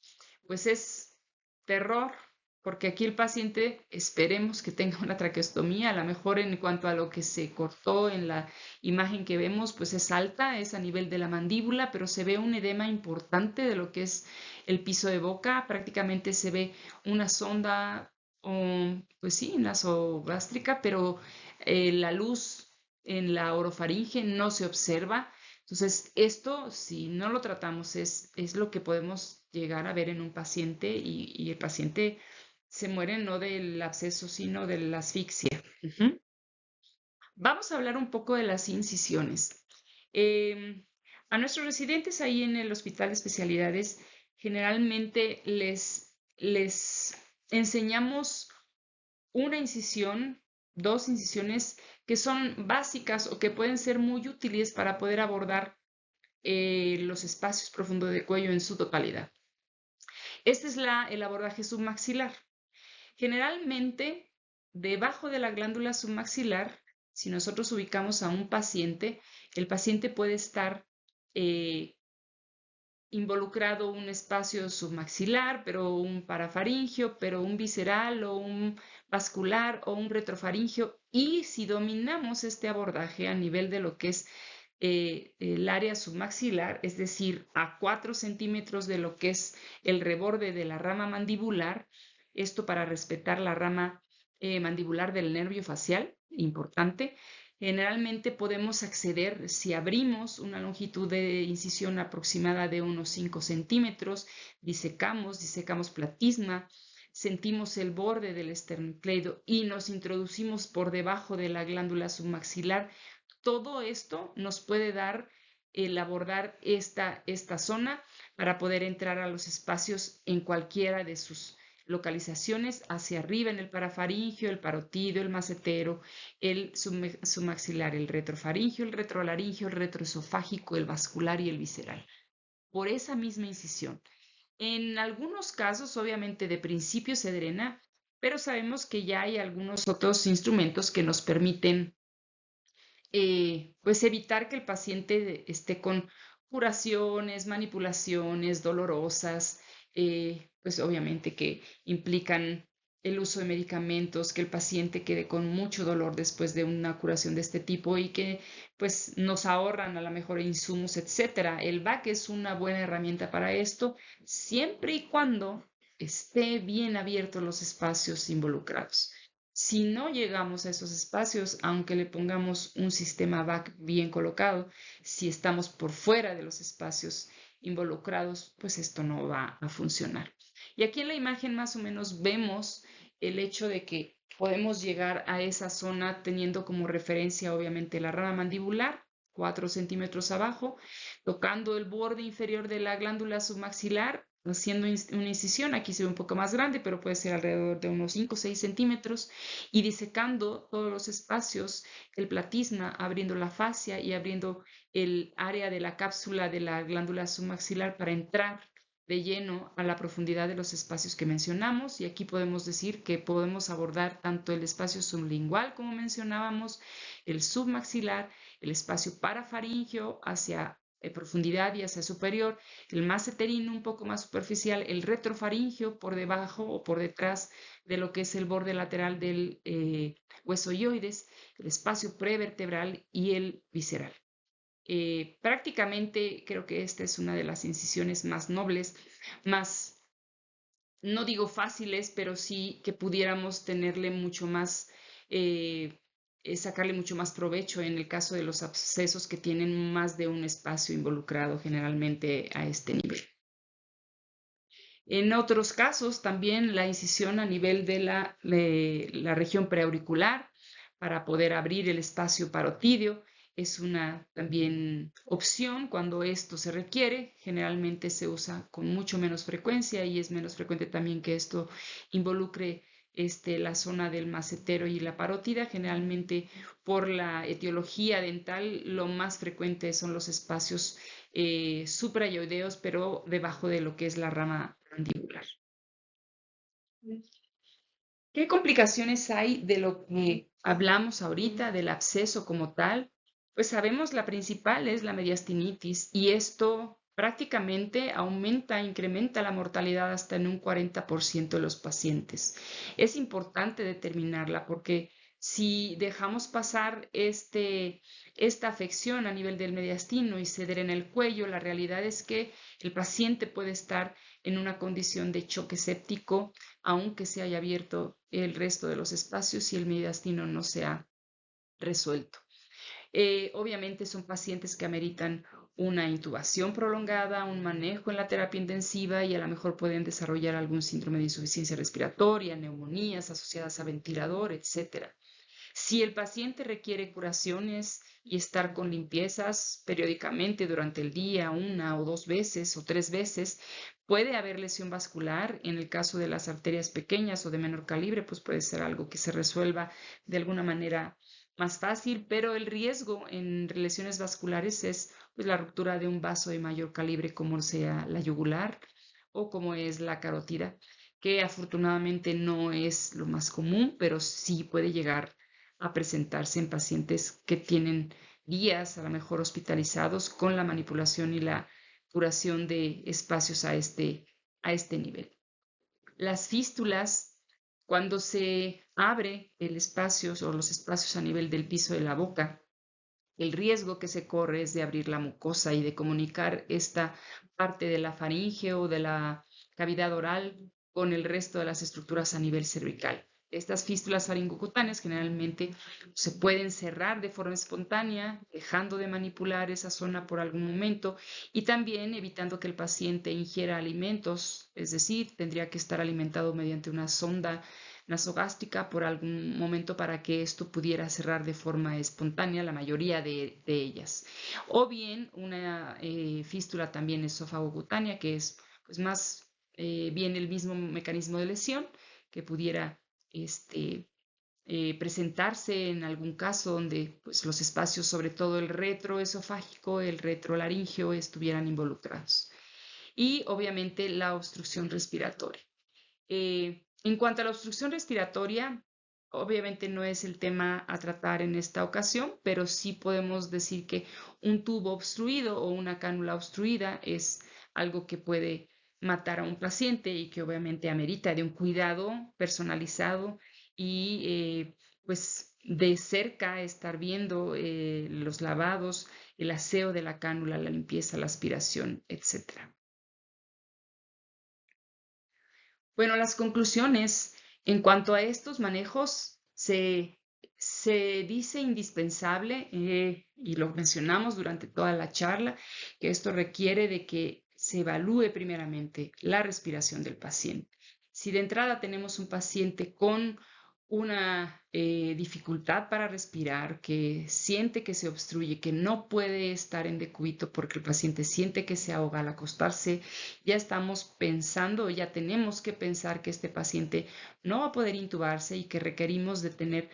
pues es terror, porque aquí el paciente esperemos que tenga una traqueostomía. A lo mejor en cuanto a lo que se cortó en la imagen que vemos, pues es alta, es a nivel de la mandíbula, pero se ve un edema importante de lo que es el piso de boca. Prácticamente se ve una sonda, pues sí, nasogástrica, pero la luz en la orofaringe no se observa. Entonces, esto, si no lo tratamos, es lo que podemos llegar a ver en un paciente, y el paciente se muere no del absceso, sino de la asfixia. Vamos a hablar un poco de las incisiones. A nuestros residentes ahí en el Hospital de Especialidades, generalmente les enseñamos una incisión, 2 incisiones que son básicas o que pueden ser muy útiles para poder abordar los espacios profundos de cuello en su totalidad. Este es el abordaje submaxilar. Generalmente debajo de la glándula submaxilar, si nosotros ubicamos a un paciente, el paciente puede estar involucrado un espacio submaxilar, pero un parafaringio, pero un visceral o un vascular o un retrofaringio. Y si dominamos este abordaje a nivel de lo que es el área submaxilar, es decir, a 4 centímetros de lo que es el reborde de la rama mandibular, esto para respetar la rama mandibular del nervio facial, importante. Generalmente podemos acceder, si abrimos una longitud de incisión aproximada de unos 5 centímetros, disecamos platisma, sentimos el borde del esternocleido y nos introducimos por debajo de la glándula submaxilar. Todo esto nos puede dar el abordar esta zona para poder entrar a los espacios en cualquiera de sus localizaciones, hacia arriba en el parafaringio, el parotidio, el macetero, el submaxilar, el retrofaringio, el retrolaringio, el retroesofágico, el vascular y el visceral, por esa misma incisión. En algunos casos, obviamente, de principio se drena, pero sabemos que ya hay algunos otros instrumentos que nos permiten pues evitar que el paciente esté con curaciones, manipulaciones dolorosas, pues obviamente que implican el uso de medicamentos, que el paciente quede con mucho dolor después de una curación de este tipo y que pues nos ahorran a lo mejor insumos, etcétera. El VAC es una buena herramienta para esto, siempre y cuando esté bien abiertos los espacios involucrados. Si no llegamos a esos espacios, aunque le pongamos un sistema VAC bien colocado, si estamos por fuera de los espacios involucrados, pues esto no va a funcionar. Y aquí en la imagen más o menos vemos el hecho de que podemos llegar a esa zona teniendo como referencia obviamente la rama mandibular, 4 centímetros abajo, tocando el borde inferior de la glándula submaxilar, haciendo una incisión, aquí se ve un poco más grande, pero puede ser alrededor de unos 5 o 6 centímetros, y disecando todos los espacios, el platisma, abriendo la fascia y abriendo el área de la cápsula de la glándula submaxilar para entrar de lleno a la profundidad de los espacios que mencionamos. Y aquí podemos decir que podemos abordar tanto el espacio sublingual, como mencionábamos, el submaxilar, el espacio parafaringio hacia profundidad y hacia superior, el maceterino un poco más superficial, el retrofaringio por debajo o por detrás de lo que es el borde lateral del hueso ioides, el espacio prevertebral y el visceral. Prácticamente creo que esta es una de las incisiones más nobles, más, no digo fáciles, pero sí que pudiéramos tenerle mucho más, sacarle mucho más provecho en el caso de los abscesos que tienen más de un espacio involucrado generalmente a este nivel. En otros casos, también la incisión a nivel de la región preauricular para poder abrir el espacio parotidio es una también opción cuando esto se requiere. Generalmente se usa con mucho menos frecuencia y es menos frecuente también que esto involucre la zona del macetero y la parótida. Generalmente por la etiología dental lo más frecuente son los espacios suprayoideos, pero debajo de lo que es la rama mandibular. ¿Qué complicaciones hay de lo que hablamos ahorita, del absceso como tal? Pues sabemos la principal es la mediastinitis y esto prácticamente incrementa la mortalidad hasta en un 40% de los pacientes. Es importante determinarla porque si dejamos pasar esta afección a nivel del mediastino y ceder en el cuello, la realidad es que el paciente puede estar en una condición de choque séptico, aunque se haya abierto el resto de los espacios y el mediastino no se ha resuelto. Obviamente son pacientes que ameritan una intubación prolongada, un manejo en la terapia intensiva y a lo mejor pueden desarrollar algún síndrome de insuficiencia respiratoria, neumonías asociadas a ventilador, etc. Si el paciente requiere curaciones y estar con limpiezas periódicamente durante el día, 1 o 2 veces o 3 veces, puede haber lesión vascular. En el caso de las arterias pequeñas o de menor calibre, pues puede ser algo que se resuelva de alguna manera más fácil, pero el riesgo en lesiones vasculares es pues, la ruptura de un vaso de mayor calibre, como sea la yugular o como es la carótida, que afortunadamente no es lo más común, pero sí puede llegar a presentarse en pacientes que tienen días a lo mejor hospitalizados con la manipulación y la curación de espacios a este nivel. Las fístulas, cuando se abre el espacio o los espacios a nivel del piso de la boca, el riesgo que se corre es de abrir la mucosa y de comunicar esta parte de la faringe o de la cavidad oral con el resto de las estructuras a nivel cervical. Estas fístulas faringocutáneas generalmente se pueden cerrar de forma espontánea, dejando de manipular esa zona por algún momento y también evitando que el paciente ingiera alimentos, es decir, tendría que estar alimentado mediante una sonda nasogástrica por algún momento para que esto pudiera cerrar de forma espontánea, la mayoría de ellas. O bien una fístula también esofagocutánea, que es pues, más bien el mismo mecanismo de lesión, que pudiera presentarse en algún caso donde pues, los espacios, sobre todo el retroesofágico, el retrolaringeo, estuvieran involucrados. Y obviamente la obstrucción respiratoria. En cuanto a la obstrucción respiratoria, obviamente no es el tema a tratar en esta ocasión, pero sí podemos decir que un tubo obstruido o una cánula obstruida es algo que puede matar a un paciente y que obviamente amerita de un cuidado personalizado y pues de cerca estar viendo los lavados, el aseo de la cánula, la limpieza, la aspiración, etcétera. Bueno, las conclusiones en cuanto a estos manejos se dice indispensable, y lo mencionamos durante toda la charla, que esto requiere de que se evalúe primeramente la respiración del paciente. Si de entrada tenemos un paciente con una dificultad para respirar, que siente que se obstruye, que no puede estar en decúbito porque el paciente siente que se ahoga al acostarse, ya estamos pensando, ya tenemos que pensar que este paciente no va a poder intubarse y que requerimos de tener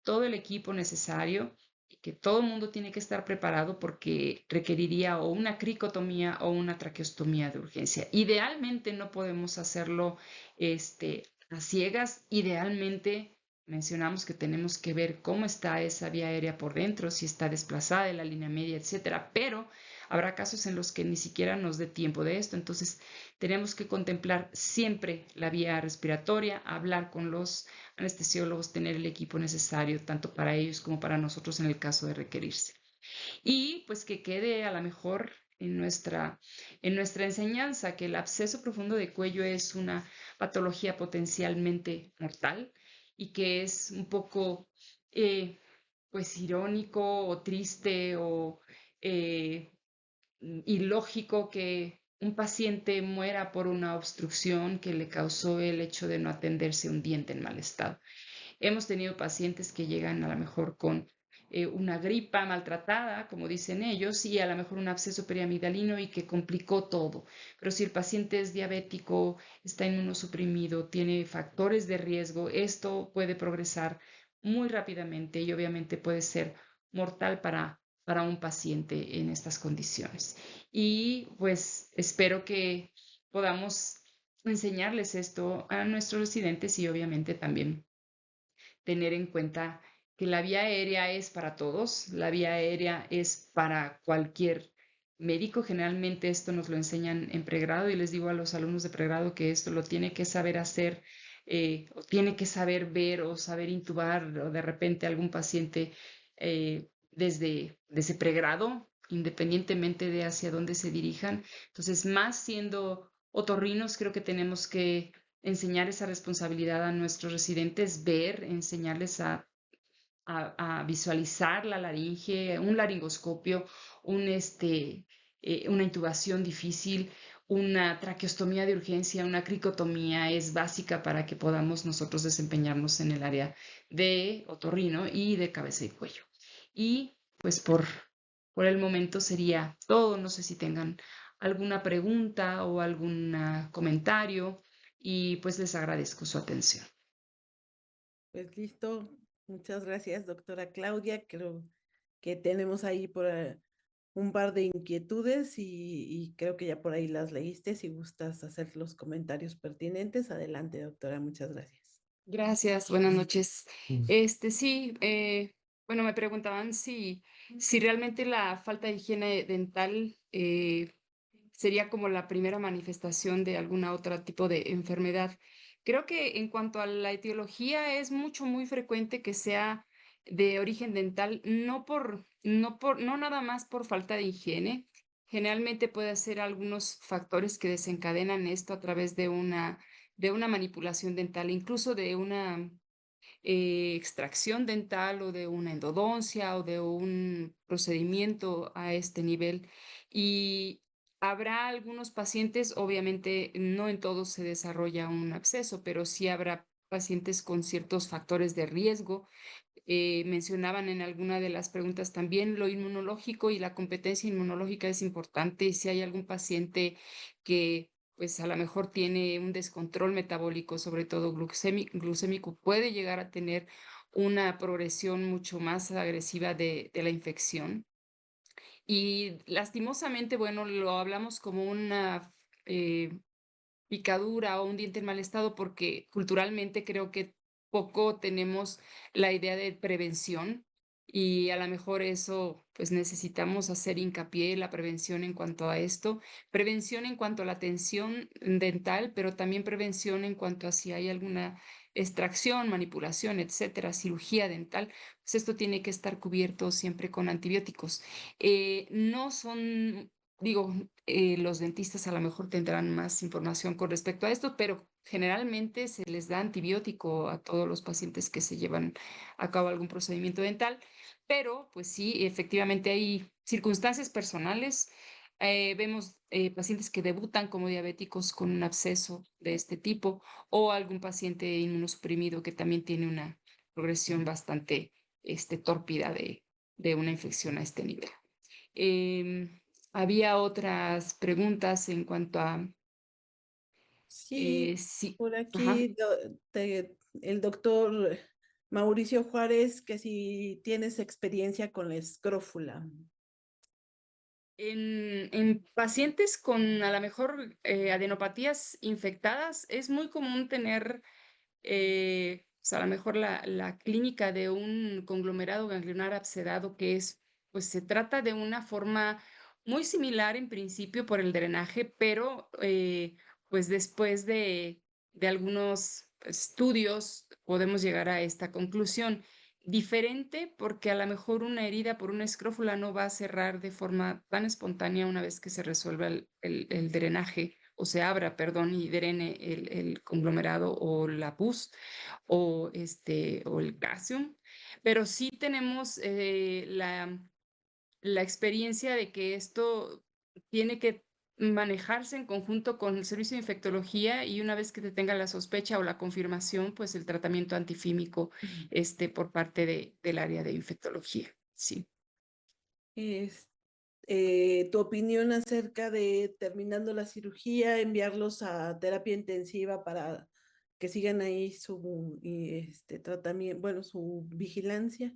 todo el equipo necesario y que todo el mundo tiene que estar preparado porque requeriría o una cricotomía o una traqueostomía de urgencia. Idealmente no podemos hacerlo a ciegas. Idealmente mencionamos que tenemos que ver cómo está esa vía aérea por dentro, si está desplazada de la línea media, etcétera, pero habrá casos en los que ni siquiera nos dé tiempo de esto. Entonces, tenemos que contemplar siempre la vía respiratoria, hablar con los anestesiólogos, tener el equipo necesario tanto para ellos como para nosotros en el caso de requerirse. Y pues que quede a lo mejor en nuestra enseñanza que el absceso profundo de cuello es una patología potencialmente mortal y que es un poco pues irónico o triste o eh, ilógico que un paciente muera por una obstrucción que le causó el hecho de no atenderse un diente en mal estado. Hemos tenido pacientes que llegan a lo mejor con una gripa maltratada, como dicen ellos, y a lo mejor un absceso periamigdalino y que complicó todo. Pero si el paciente es diabético, está inmunosuprimido, tiene factores de riesgo, esto puede progresar muy rápidamente y obviamente puede ser mortal para un paciente en estas condiciones. Y pues espero que podamos enseñarles esto a nuestros residentes y obviamente también tener en cuenta que la vía aérea es para todos, la vía aérea es para cualquier médico. Generalmente esto nos lo enseñan en pregrado y les digo a los alumnos de pregrado que esto lo tiene que saber hacer o tiene que saber ver o saber intubar o de repente algún paciente desde pregrado, independientemente de hacia dónde se dirijan. Entonces, más siendo otorrinos, creo que tenemos que enseñar esa responsabilidad a nuestros residentes, ver, enseñarles a visualizar la laringe, un laringoscopio, una intubación difícil, una traqueostomía de urgencia, una cricotomía es básica para que podamos nosotros desempeñarnos en el área de otorrino y de cabeza y cuello. Y pues por el momento sería todo. No sé si tengan alguna pregunta o algún comentario y pues les agradezco su atención. Pues listo. Muchas gracias, doctora Claudia. Creo que tenemos ahí un par de inquietudes y creo que ya por ahí las leíste. Si gustas hacer los comentarios pertinentes, adelante, doctora. Muchas gracias. Gracias, buenas noches. Sí, bueno, me preguntaban si realmente la falta de higiene dental sería como la primera manifestación de alguna otra tipo de enfermedad. Creo que en cuanto a la etiología es muy frecuente que sea de origen dental, no nada más por falta de higiene. Generalmente puede ser algunos factores que desencadenan esto a través de una manipulación dental, incluso de una extracción dental o de una endodoncia o de un procedimiento a este nivel. Y habrá algunos pacientes, obviamente no en todos se desarrolla un absceso, pero sí habrá pacientes con ciertos factores de riesgo. Mencionaban en alguna de las preguntas también lo inmunológico y la competencia inmunológica es importante. Si hay algún paciente que pues a lo mejor tiene un descontrol metabólico, sobre todo glucémico, puede llegar a tener una progresión mucho más agresiva de la infección. Y lastimosamente, bueno, lo hablamos como una picadura o un diente en mal estado porque culturalmente creo que poco tenemos la idea de prevención y a lo mejor eso pues necesitamos hacer hincapié en la prevención en cuanto a esto, prevención en cuanto a la atención dental, pero también prevención en cuanto a si hay alguna extracción, manipulación, etcétera, cirugía dental, pues esto tiene que estar cubierto siempre con antibióticos. No son, digo, los dentistas a lo mejor tendrán más información con respecto a esto, pero generalmente se les da antibiótico a todos los pacientes que se llevan a cabo algún procedimiento dental, pero pues sí, efectivamente hay circunstancias personales. Vemos pacientes que debutan como diabéticos con un absceso de este tipo o algún paciente inmunosuprimido que también tiene una progresión bastante tórpida de una infección a este nivel. Em, Había otras preguntas en cuanto a Sí, sí, por ajá. aquí el doctor Mauricio Juárez, que si tienes experiencia con la escrófula. En pacientes con a lo mejor adenopatías infectadas es muy común tener pues a lo mejor la clínica de un conglomerado ganglionar abscedado que es, pues se trata de una forma muy similar en principio por el drenaje, pero pues después de algunos estudios podemos llegar a esta conclusión. Diferente porque a lo mejor una herida por una escrófula no va a cerrar de forma tan espontánea una vez que se resuelva el drenaje o se abra, perdón, y drene el conglomerado o la pus o el calcium, pero sí tenemos la experiencia de que esto tiene que manejarse en conjunto con el servicio de infectología y una vez que te tenga la sospecha o la confirmación, pues el tratamiento antifímico por parte del área de infectología. Sí. Es, Tu opinión acerca de terminando la cirugía, enviarlos a terapia intensiva para que sigan ahí su tratamiento, bueno, su vigilancia.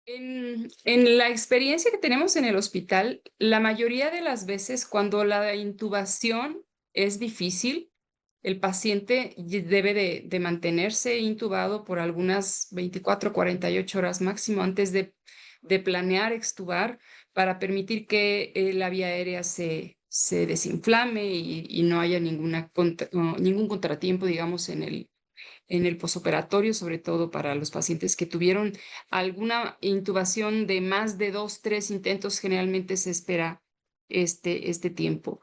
En la experiencia que tenemos en el hospital, la mayoría de las veces cuando la intubación es difícil, el paciente debe de mantenerse intubado por algunas 24, 48 horas máximo antes de planear extubar para permitir que la vía aérea se desinflame y no haya ningún contratiempo, digamos, en el posoperatorio, sobre todo para los pacientes que tuvieron alguna intubación de más de 2, 3 intentos, generalmente se espera este tiempo.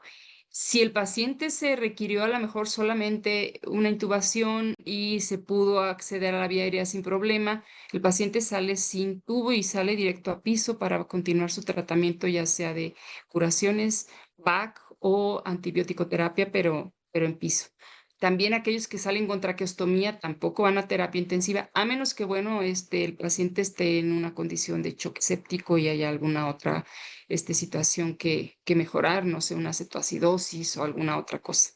Si el paciente se requirió a lo mejor solamente una intubación y se pudo acceder a la vía aérea sin problema, el paciente sale sin tubo y sale directo a piso para continuar su tratamiento, ya sea de curaciones, VAC o antibiótico-terapia, pero en piso. También aquellos que salen con traqueostomía tampoco van a terapia intensiva, a menos que, bueno, el paciente esté en una condición de choque séptico y haya alguna otra situación que mejorar, no sé, una cetoacidosis o alguna otra cosa.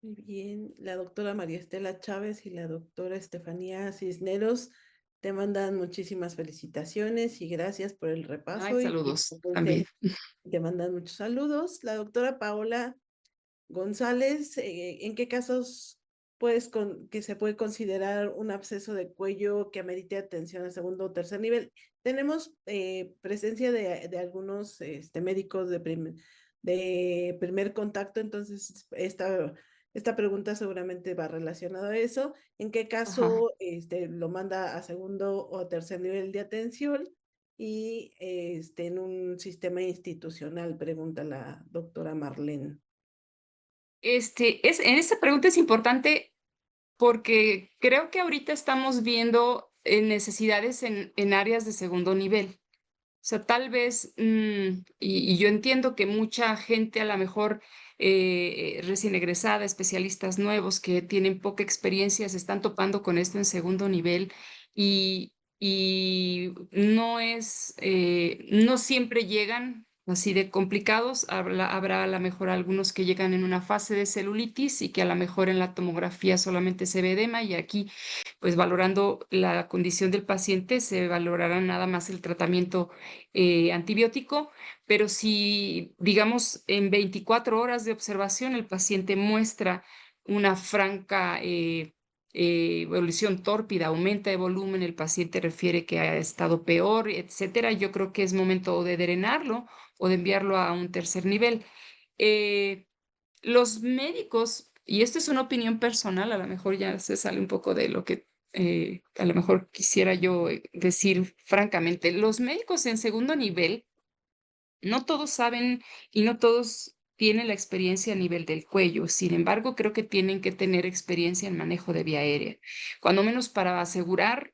Muy bien, la doctora María Estela Chávez y la doctora Estefanía Cisneros Te mandan muchísimas felicitaciones y gracias por el Ay, repaso y saludos también. entonces te mandan muchos saludos. La doctora Paola González, ¿en qué casos que se puede considerar un absceso de cuello que amerite atención a segundo o tercer nivel? Tenemos presencia de algunos médicos de primer contacto, entonces esta pregunta seguramente va relacionada a eso. ¿En qué Ajá. caso lo manda a segundo o tercer nivel de atención? Y en un sistema institucional, pregunta la doctora Marlene. En esta pregunta es importante porque creo que ahorita estamos viendo necesidades en áreas de segundo nivel. O sea, tal vez, y yo entiendo que mucha gente a lo mejor recién egresada, especialistas nuevos que tienen poca experiencia, se están topando con esto en segundo nivel y no siempre llegan así de complicados. Habrá a lo mejor algunos que llegan en una fase de celulitis y que a lo mejor en la tomografía solamente se ve edema y aquí pues valorando la condición del paciente, se valorará nada más el tratamiento antibiótico, pero si, digamos, en 24 horas de observación el paciente muestra una franca evolución tórpida, aumenta de volumen, el paciente refiere que ha estado peor, etcétera, yo creo que es momento de drenarlo o de enviarlo a un tercer nivel. Eh, los médicos, y esto es una opinión personal, a lo mejor ya se sale un poco de lo que a lo mejor quisiera yo decir francamente, los médicos en segundo nivel, no todos saben y no todos tienen la experiencia a nivel del cuello. Sin embargo, creo que tienen que tener experiencia en manejo de vía aérea, cuando menos para asegurar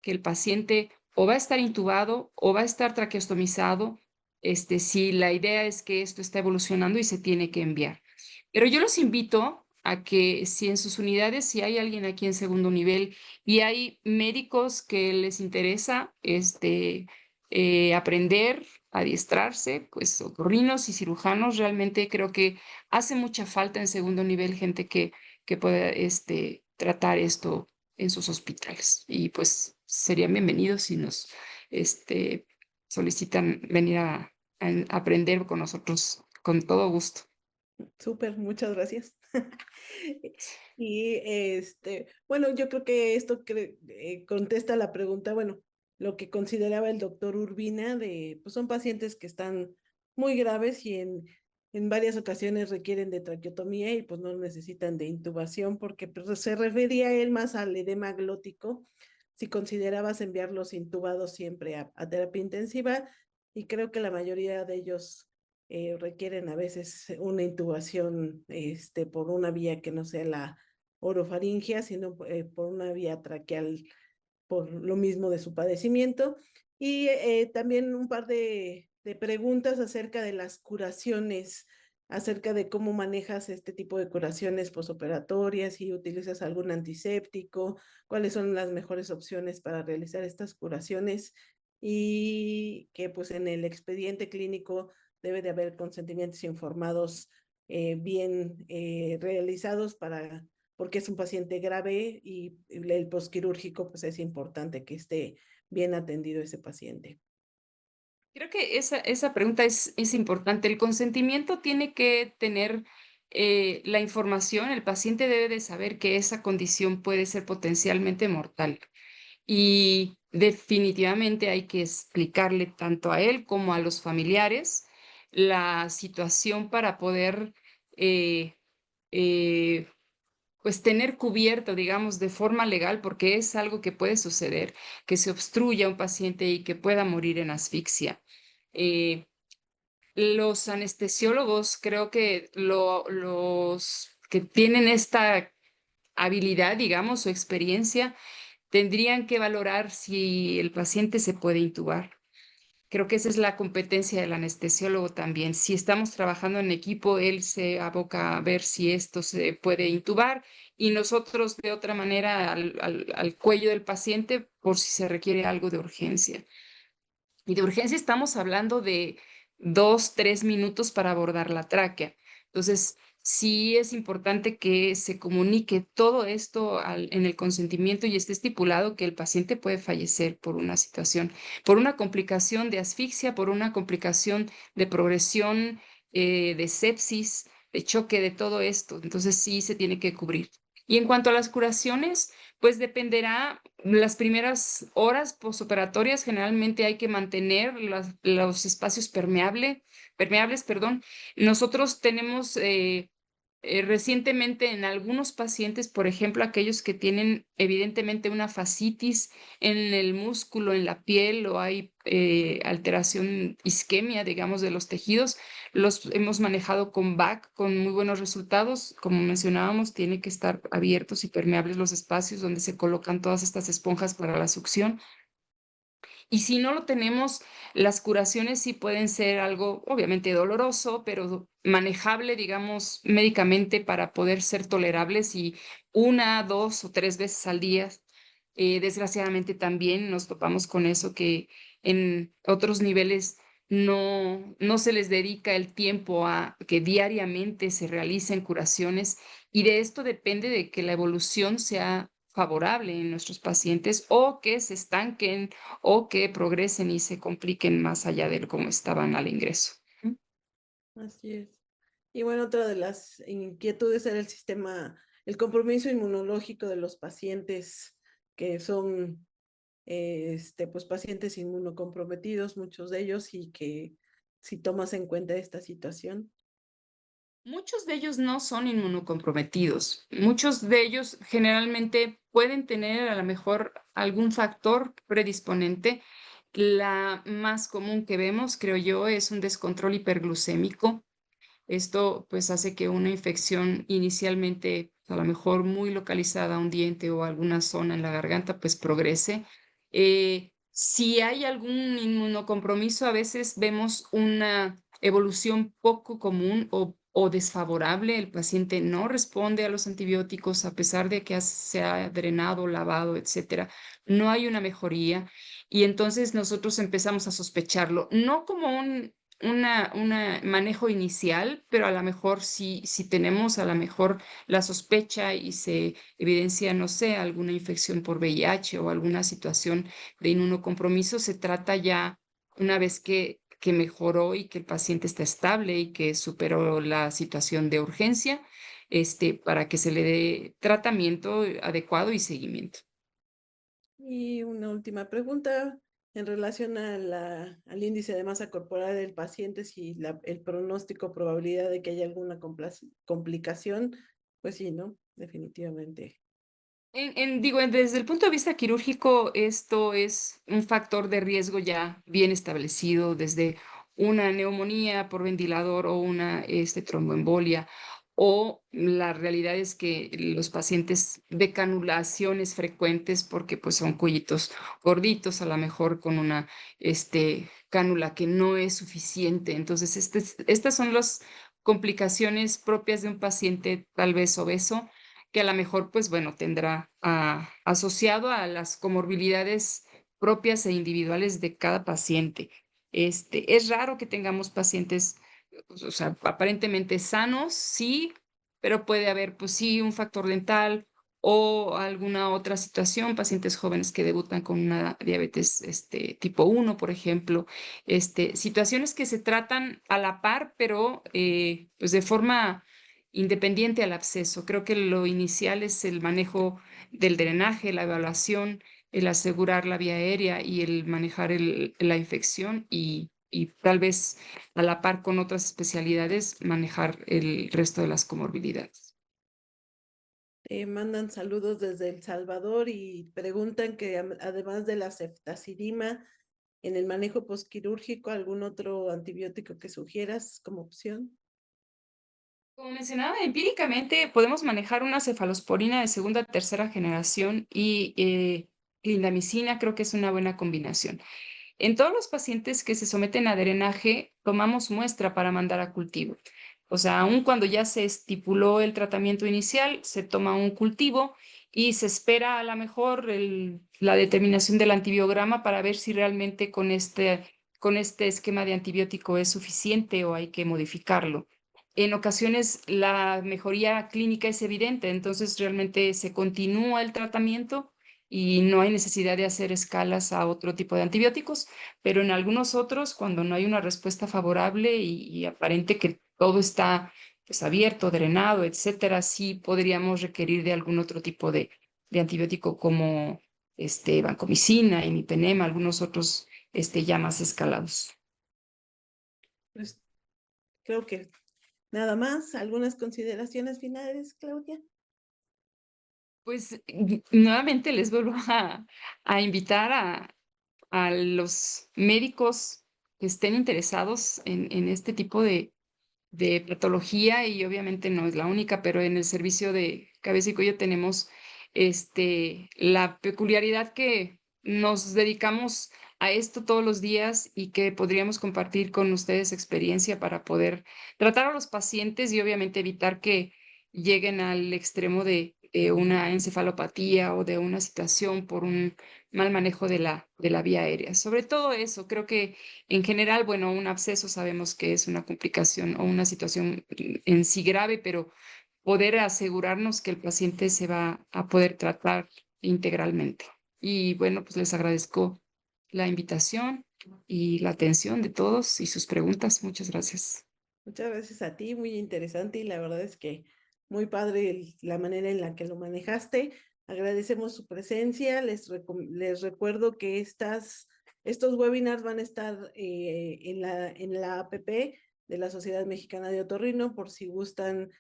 que el paciente o va a estar intubado o va a estar traqueostomizado, si la idea es que esto está evolucionando y se tiene que enviar. Pero yo los invito a que si en sus unidades, si hay alguien aquí en segundo nivel y hay médicos que les interesa aprender, adiestrarse, pues otorrinos y cirujanos, realmente creo que hace mucha falta en segundo nivel gente que pueda tratar esto en sus hospitales. Y pues serían bienvenidos si nos este, solicitan venir a aprender con nosotros con todo gusto. Súper, muchas gracias. Y bueno, yo creo que esto contesta la pregunta, bueno, lo que consideraba el doctor Urbina pues son pacientes que están muy graves y en varias ocasiones requieren de traqueotomía y pues no necesitan de intubación porque pues, se refería él más al edema glótico, si considerabas enviarlos intubados siempre a terapia intensiva y creo que la mayoría de ellos requieren a veces una intubación por una vía que no sea la orofaringia, sino por una vía traqueal, por lo mismo de su padecimiento. Y también un par de preguntas acerca de las curaciones, acerca de cómo manejas este tipo de curaciones posoperatorias, si utilizas algún antiséptico, cuáles son las mejores opciones para realizar estas curaciones y que pues en el expediente clínico debe de haber consentimientos informados bien realizados porque es un paciente grave y el posquirúrgico pues es importante que esté bien atendido ese paciente. Creo que esa pregunta es importante. El consentimiento tiene que tener la información, el paciente debe de saber que esa condición puede ser potencialmente mortal. Y definitivamente hay que explicarle tanto a él como a los familiares la situación para poder eh, eh, pues tener cubierto, digamos, de forma legal, porque es algo que puede suceder, que se obstruya un paciente y que pueda morir en asfixia. Eh, los anestesiólogos, creo que los que tienen esta habilidad, digamos, o experiencia, tendrían que valorar si el paciente se puede intubar. Creo que esa es la competencia del anestesiólogo también. Si estamos trabajando en equipo, él se aboca a ver si esto se puede intubar y nosotros de otra manera al cuello del paciente por si se requiere algo de urgencia. Y de urgencia estamos hablando de 2, 3 minutos para abordar la tráquea. Entonces, sí es importante que se comunique todo esto en el consentimiento y esté estipulado que el paciente puede fallecer por una situación, por una complicación de asfixia, por una complicación de progresión, de sepsis, de choque, de todo esto. Entonces sí se tiene que cubrir. Y en cuanto a las curaciones, pues dependerá las primeras horas posoperatorias. Generalmente hay que mantener los espacios permeables, perdón. Nosotros tenemos recientemente en algunos pacientes, por ejemplo, aquellos que tienen evidentemente una fascitis en el músculo, en la piel, o hay alteración, isquemia, digamos, de los tejidos, los hemos manejado con BAC con muy buenos resultados. Como mencionábamos, tiene que estar abiertos y permeables los espacios donde se colocan todas estas esponjas para la succión. Y si no lo tenemos, las curaciones sí pueden ser algo obviamente doloroso, pero manejable, digamos, médicamente para poder ser tolerables y una, dos o tres veces al día. Desgraciadamente también nos topamos con eso que en otros niveles no se les dedica el tiempo a que diariamente se realicen curaciones y de esto depende de que la evolución sea favorable en nuestros pacientes o que se estanquen o que progresen y se compliquen más allá de cómo estaban al ingreso. Así es. Y bueno, otra de las inquietudes era el compromiso inmunológico de los pacientes que son, pues pacientes inmunocomprometidos, muchos de ellos, y que si tomas en cuenta esta situación. Muchos de ellos no son inmunocomprometidos. Muchos de ellos generalmente pueden tener a lo mejor algún factor predisponente. La más común que vemos, creo yo, es un descontrol hiperglucémico. Esto pues hace que una infección inicialmente a lo mejor muy localizada a un diente o alguna zona en la garganta pues progrese. Si hay algún inmunocompromiso, a veces vemos una evolución poco común o desfavorable. El paciente no responde a los antibióticos a pesar de que se ha drenado, lavado, etcétera. No hay una mejoría y entonces nosotros empezamos a sospecharlo, no como un manejo inicial, pero a lo mejor si tenemos a lo mejor la sospecha y se evidencia, no sé, alguna infección por VIH o alguna situación de inmunocompromiso, se trata ya una vez que mejoró y que el paciente está estable y que superó la situación de urgencia, para que se le dé tratamiento adecuado y seguimiento. Y una última pregunta en relación al índice de masa corporal del paciente, si el pronóstico, probabilidad de que haya alguna complicación, pues sí, ¿no? Definitivamente. Digo, desde el punto de vista quirúrgico, esto es un factor de riesgo ya bien establecido desde una neumonía por ventilador o una tromboembolia, o la realidad es que los pacientes de canulaciones frecuentes, porque pues son cuellitos gorditos, a lo mejor con una cánula que no es suficiente. Entonces, estas son las complicaciones propias de un paciente tal vez obeso que a lo mejor, pues bueno, tendrá asociado a las comorbilidades propias e individuales de cada paciente. Es raro que tengamos pacientes, o sea, aparentemente sanos, sí, pero puede haber, pues sí, un factor dental o alguna otra situación, pacientes jóvenes que debutan con una diabetes tipo 1, por ejemplo, situaciones que se tratan a la par, pero pues de forma independiente al absceso. Creo que lo inicial es el manejo del drenaje, la evaluación, el asegurar la vía aérea y el manejar la infección y tal vez a la par con otras especialidades manejar el resto de las comorbilidades. Mandan saludos desde El Salvador y preguntan que además de la ceftazidima, en el manejo postquirúrgico, ¿algún otro antibiótico que sugieras como opción? Como mencionaba, empíricamente podemos manejar una cefalosporina de segunda o tercera generación y clindamicina creo que es una buena combinación. En todos los pacientes que se someten a drenaje, tomamos muestra para mandar a cultivo. O sea, aun cuando ya se estipuló el tratamiento inicial, se toma un cultivo y se espera a lo mejor la determinación del antibiograma para ver si realmente con este esquema de antibiótico es suficiente o hay que modificarlo. en ocasiones la mejoría clínica es evidente, entonces realmente se continúa el tratamiento y no hay necesidad de hacer escalas a otro tipo de antibióticos, pero en algunos otros, cuando no hay una respuesta favorable y aparente que todo está pues abierto, drenado, etcétera, sí podríamos requerir de algún otro tipo de antibiótico como vancomicina, imipenema, algunos otros ya más escalados. Pues creo que nada más. ¿Algunas consideraciones finales, Claudia? Pues nuevamente les vuelvo a invitar a los médicos que estén interesados en este tipo de patología y obviamente no es la única, pero en el servicio de cabeza y cuello tenemos la peculiaridad que nos dedicamos a esto todos los días y que podríamos compartir con ustedes experiencia para poder tratar a los pacientes y obviamente evitar que lleguen al extremo de una encefalopatía o de una situación por un mal manejo de la vía aérea. Sobre todo eso, creo que en general, bueno, un absceso sabemos que es una complicación o una situación en sí grave, pero poder asegurarnos que el paciente se va a poder tratar integralmente. Y bueno, pues les agradezco la invitación y la atención de todos y sus preguntas. Muchas gracias. Muchas gracias a ti, muy interesante y la verdad es que muy padre la manera en la que lo manejaste. Agradecemos su presencia. Les recuerdo que estos webinars van a estar en la app de la Sociedad Mexicana de Otorrino por si gustan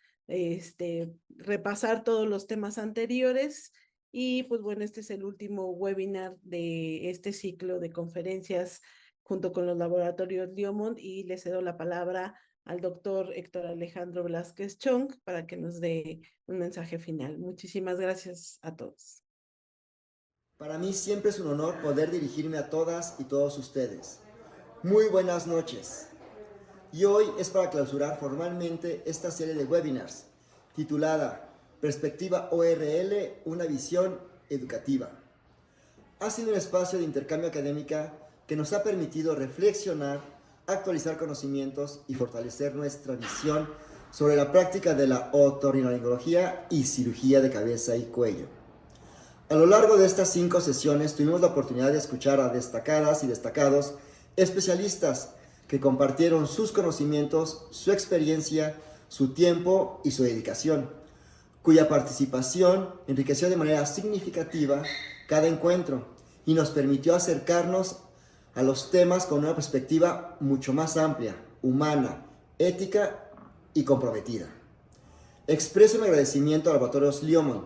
repasar todos los temas anteriores. Y pues bueno, este es el último webinar de este ciclo de conferencias junto con los laboratorios Liomont y le cedo la palabra al doctor Héctor Alejandro Velázquez Chong para que nos dé un mensaje final. Muchísimas gracias a todos. Para mí siempre es un honor poder dirigirme a todas y todos ustedes. Muy buenas noches. Y hoy es para clausurar formalmente esta serie de webinars titulada Perspectiva ORL, una visión educativa. Ha sido un espacio de intercambio académica que nos ha permitido reflexionar, actualizar conocimientos y fortalecer nuestra visión sobre la práctica de la otorrinolaringología y cirugía de cabeza y cuello. A lo largo de estas 5 sesiones tuvimos la oportunidad de escuchar a destacadas y destacados especialistas que compartieron sus conocimientos, su experiencia, su tiempo y su dedicación, cuya participación enriqueció de manera significativa cada encuentro y nos permitió acercarnos a los temas con una perspectiva mucho más amplia, humana, ética y comprometida. Expreso mi agradecimiento a Laboratorios Liomont,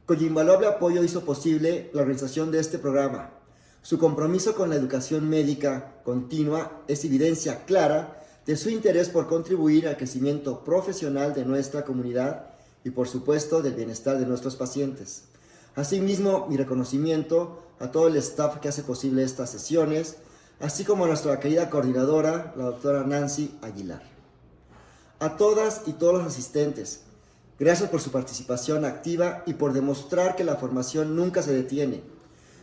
cuyo invaluable apoyo hizo posible la organización de este programa. Su compromiso con la educación médica continua es evidencia clara de su interés por contribuir al crecimiento profesional de nuestra comunidad y, por supuesto, del bienestar de nuestros pacientes. Asimismo, mi reconocimiento a todo el staff que hace posible estas sesiones, así como a nuestra querida coordinadora, la doctora Nancy Aguilar. A todas y todos los asistentes, gracias por su participación activa y por demostrar que la formación nunca se detiene.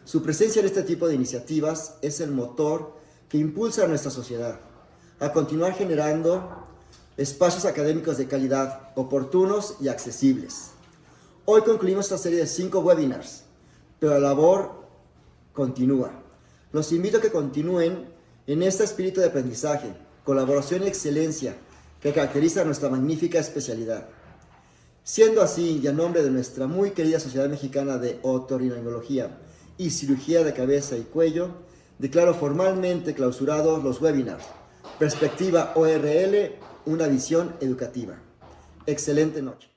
Su presencia en este tipo de iniciativas es el motor que impulsa a nuestra sociedad a continuar generando espacios académicos de calidad, oportunos y accesibles. Hoy concluimos esta serie de 5 webinars, pero la labor continúa. Los invito a que continúen en este espíritu de aprendizaje, colaboración y excelencia que caracteriza a nuestra magnífica especialidad. Siendo así, y a nombre de nuestra muy querida Sociedad Mexicana de Otorrinolaringología y Cirugía de Cabeza y Cuello, declaro formalmente clausurados los webinars Perspectiva ORL, una visión educativa. Excelente noche.